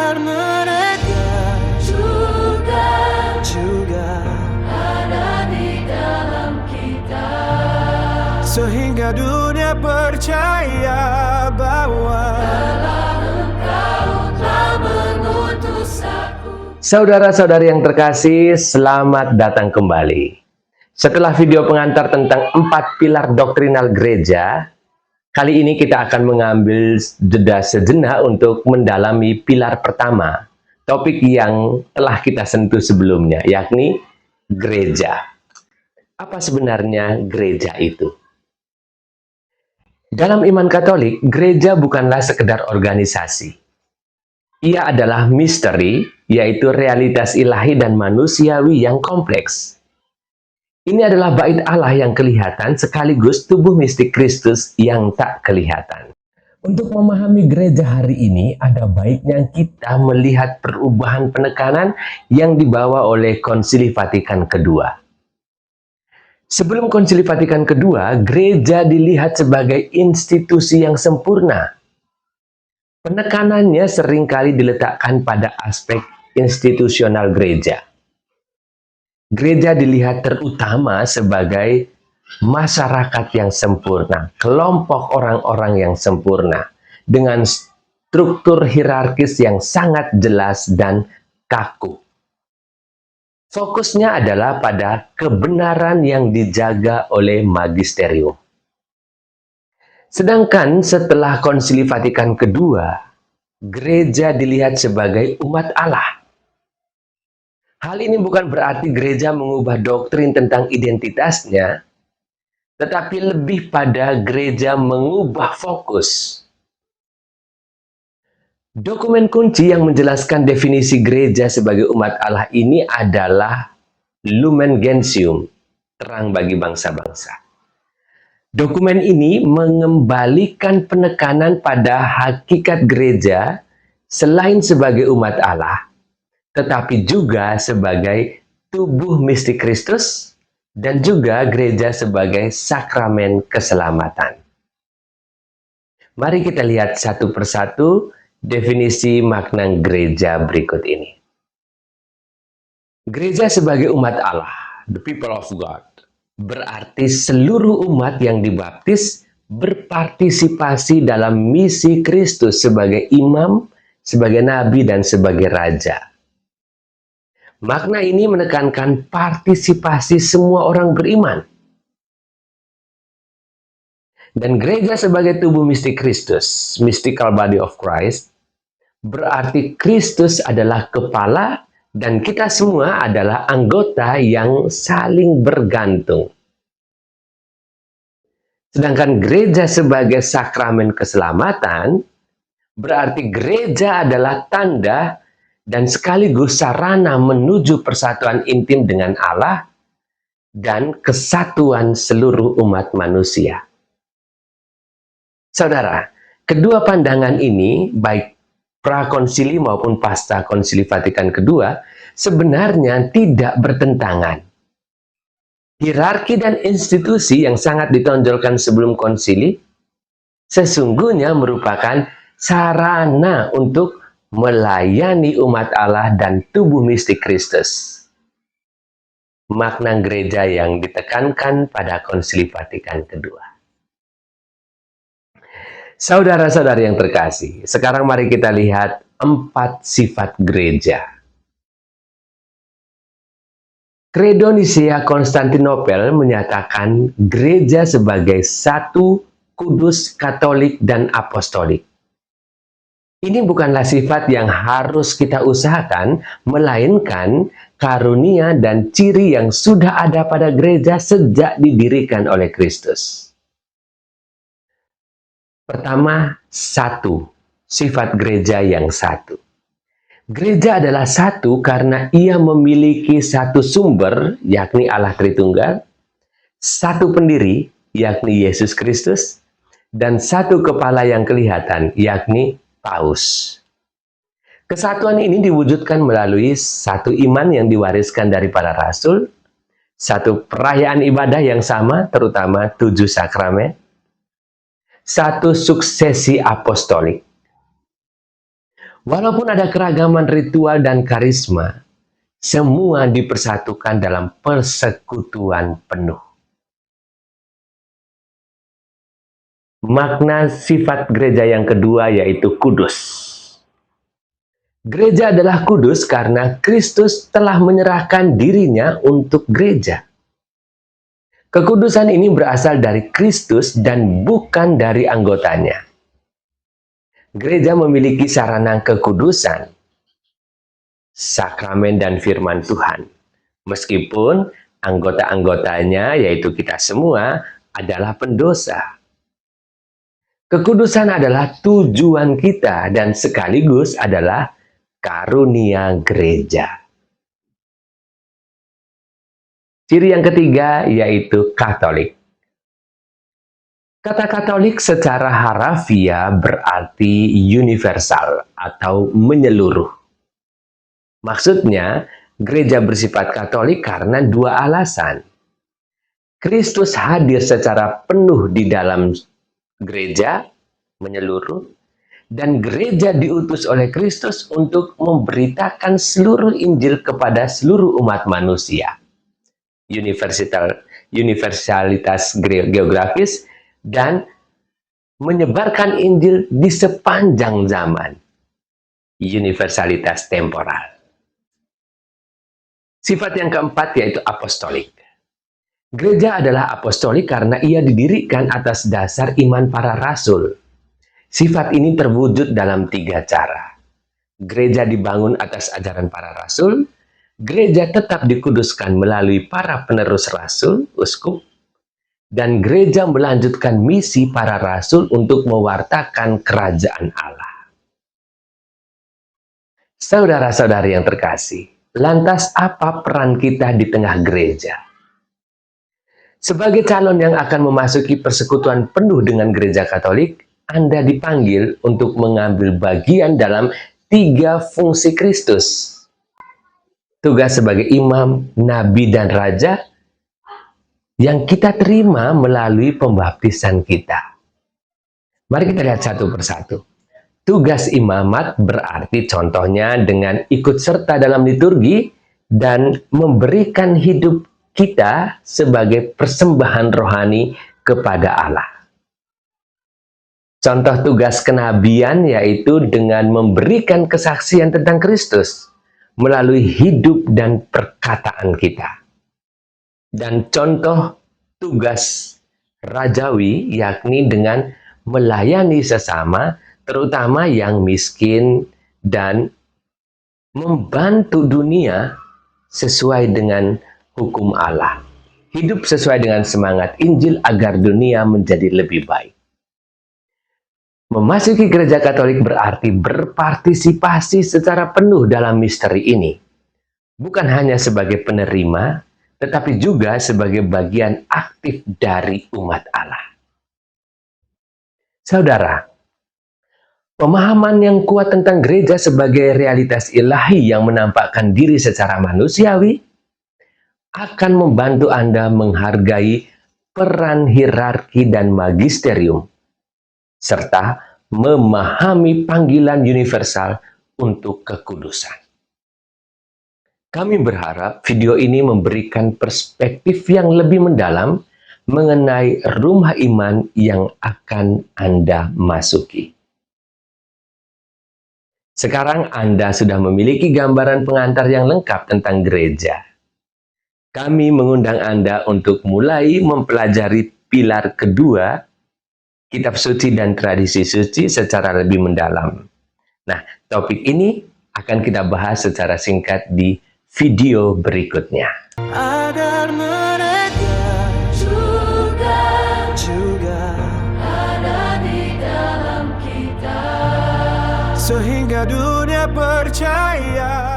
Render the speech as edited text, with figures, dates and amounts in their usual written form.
biar mereka juga ada di dalam kita, sehingga dunia percaya bahwa Engkau telah mengutus aku. Saudara-saudari yang terkasih, selamat datang kembali. Setelah video pengantar tentang 4 pilar doktrinal gereja, kali ini kita akan mengambil jeda sejenak untuk mendalami pilar pertama, topik yang telah kita sentuh sebelumnya, yakni gereja. Apa sebenarnya gereja itu? Dalam iman Katolik, gereja bukanlah sekedar organisasi. Ia adalah misteri, yaitu realitas ilahi dan manusiawi yang kompleks. Ini adalah bait Allah yang kelihatan sekaligus tubuh mistik Kristus yang tak kelihatan. Untuk memahami gereja hari ini, ada baiknya kita melihat perubahan penekanan yang dibawa oleh Konsili Vatikan II. Sebelum Konsili Vatikan II, gereja dilihat sebagai institusi yang sempurna. Penekanannya seringkali diletakkan pada aspek institusional gereja. Gereja dilihat terutama sebagai masyarakat yang sempurna, kelompok orang-orang yang sempurna, dengan struktur hierarkis yang sangat jelas dan kaku. Fokusnya adalah pada kebenaran yang dijaga oleh magisterium. Sedangkan setelah Konsili Vatikan II, gereja dilihat sebagai umat Allah. Hal ini bukan berarti gereja mengubah doktrin tentang identitasnya, tetapi lebih pada gereja mengubah fokus. Dokumen kunci yang menjelaskan definisi gereja sebagai umat Allah ini adalah Lumen Gentium, terang bagi bangsa-bangsa. Dokumen ini mengembalikan penekanan pada hakikat gereja selain sebagai umat Allah, tetapi juga sebagai tubuh mistik Kristus dan juga gereja sebagai sakramen keselamatan. Mari kita lihat satu persatu definisi makna gereja berikut ini. Gereja sebagai umat Allah, the people of God, berarti seluruh umat yang dibaptis berpartisipasi dalam misi Kristus sebagai imam, sebagai nabi, dan sebagai raja. Makna ini menekankan partisipasi semua orang beriman. Dan gereja sebagai tubuh mistik Kristus, mystical body of Christ, berarti Kristus adalah kepala dan kita semua adalah anggota yang saling bergantung. Sedangkan gereja sebagai sakramen keselamatan, berarti gereja adalah tanda dan sekaligus sarana menuju persatuan intim dengan Allah dan kesatuan seluruh umat manusia. Saudara, kedua pandangan ini, baik prakonsili maupun pasca Konsili Vatikan II, sebenarnya tidak bertentangan. Hierarki dan institusi yang sangat ditonjolkan sebelum konsili sesungguhnya merupakan sarana untuk melayani umat Allah dan tubuh mistik Kristus. Makna gereja yang ditekankan pada Konsili Vatikan II. Saudara-saudari yang terkasih, sekarang mari kita lihat 4 sifat gereja. Credo Nicea Konstantinopel menyatakan gereja sebagai satu, kudus, katolik, dan apostolik. Ini bukanlah sifat yang harus kita usahakan, melainkan karunia dan ciri yang sudah ada pada gereja sejak didirikan oleh Kristus. Pertama, satu. Sifat gereja yang satu. Gereja adalah satu karena ia memiliki satu sumber, yakni Allah Tritunggal, satu pendiri, yakni Yesus Kristus, dan satu kepala yang kelihatan, yakni Paus. Kesatuan ini diwujudkan melalui satu iman yang diwariskan dari para rasul, satu perayaan ibadah yang sama, terutama 7 sakramen, satu suksesi apostolik. Walaupun ada keragaman ritual dan karisma, semua dipersatukan dalam persekutuan penuh. Makna sifat gereja yang kedua yaitu kudus. Gereja adalah kudus karena Kristus telah menyerahkan dirinya untuk gereja. Kekudusan ini berasal dari Kristus dan bukan dari anggotanya. Gereja memiliki sarana kekudusan, sakramen dan firman Tuhan. Meskipun anggota-anggotanya, yaitu kita semua, adalah pendosa. Kekudusan adalah tujuan kita dan sekaligus adalah karunia gereja. Ciri yang ketiga yaitu Katolik. Kata Katolik secara harafiah berarti universal atau menyeluruh. Maksudnya, gereja bersifat Katolik karena dua alasan. Kristus hadir secara penuh di dalam gereja, menyeluruh, dan gereja diutus oleh Kristus untuk memberitakan seluruh Injil kepada seluruh umat manusia. Universalitas geografis dan menyebarkan Injil di sepanjang zaman. Universalitas temporal. Sifat yang keempat yaitu apostolik. Gereja adalah apostolik karena ia didirikan atas dasar iman para rasul. Sifat ini terwujud dalam 3 cara. Gereja dibangun atas ajaran para rasul, gereja tetap dikuduskan melalui para penerus rasul, uskup, dan gereja melanjutkan misi para rasul untuk mewartakan kerajaan Allah. Saudara-saudari yang terkasih, lantas apa peran kita di tengah gereja? Sebagai calon yang akan memasuki persekutuan penuh dengan gereja Katolik, Anda dipanggil untuk mengambil bagian dalam 3 fungsi Kristus. Tugas sebagai imam, nabi, dan raja yang kita terima melalui pembaptisan kita. Mari kita lihat satu persatu. Tugas imamat berarti contohnya dengan ikut serta dalam liturgi dan memberikan hidup kita sebagai persembahan rohani kepada Allah. Contoh tugas kenabian yaitu dengan memberikan kesaksian tentang Kristus melalui hidup dan perkataan kita. Dan contoh tugas rajawi yakni dengan melayani sesama, terutama yang miskin, dan membantu dunia sesuai dengan hukum Allah. Hidup sesuai dengan semangat Injil agar dunia menjadi lebih baik. Memasuki gereja Katolik berarti berpartisipasi secara penuh dalam misteri ini. Bukan hanya sebagai penerima, tetapi juga sebagai bagian aktif dari umat Allah. Saudara, pemahaman yang kuat tentang gereja sebagai realitas ilahi yang menampakkan diri secara manusiawi akan membantu Anda menghargai peran hierarki dan magisterium, serta memahami panggilan universal untuk kekudusan. Kami berharap video ini memberikan perspektif yang lebih mendalam mengenai rumah iman yang akan Anda masuki. Sekarang Anda sudah memiliki gambaran pengantar yang lengkap tentang gereja. Kami mengundang Anda untuk mulai mempelajari pilar kedua, kitab suci dan tradisi suci secara lebih mendalam. Nah, topik ini akan kita bahas secara singkat di video berikutnya. Agar mereka juga ada di dalam kita, sehingga dunia percaya